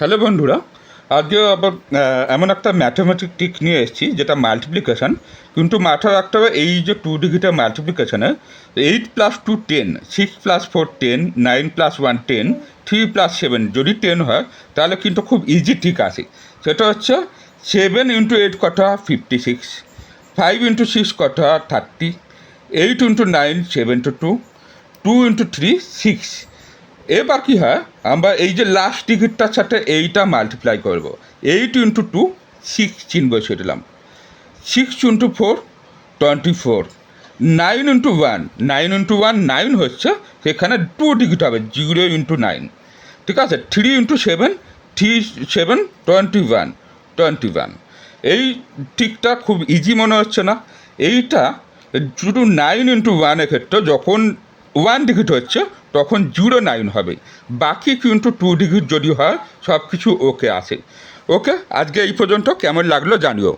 Hello বন্ধুরা, আজকে আবার এমন একটা ম্যাথামেটিক ট্রিক নিয়ে এসেছি যেটা মাল্টিপ্লিকেশান। কিন্তু মাথায় রাখতে হবে এই যে 2 ডিজিটের মাল্টিপ্লিকেশানে 8+2 10, 6+4 10, 9+1 10, 3+7 যদি 10 হয় তাহলে কিন্তু খুব ইজি ট্রিক আসে। সেটা হচ্ছে 7 × 8 কটা 56, 5 × 6 কটা 30, 8 × 9 72, 2 × 3 6। এবার কী হয়, আমরা এই যে লাস্ট টিকিটটার সাথে এইটা মাল্টিপ্লাই করব। 8 × 2 6 চিহ্ন বসিয়ে দিলাম। 6 × 4 24, 9 × 1 9 হচ্ছে, সেখানে 2 ডিজিট হবে, 0 × 9। ঠিক আছে, 3 × 7 7 21 21। এই ঠিকটা খুব ইজি মনে হচ্ছে না? এইটা শুধু 9 × 1 ক্ষেত্রে যখন 1 ডিজিট হচ্ছে তখন 09 হবে, বাকি কিন্তু 2 ডিজিট যদি হয় সব কিছু ওকে আসে। ওকে, আজকে এই পর্যন্ত। কেমন লাগলো জানিও।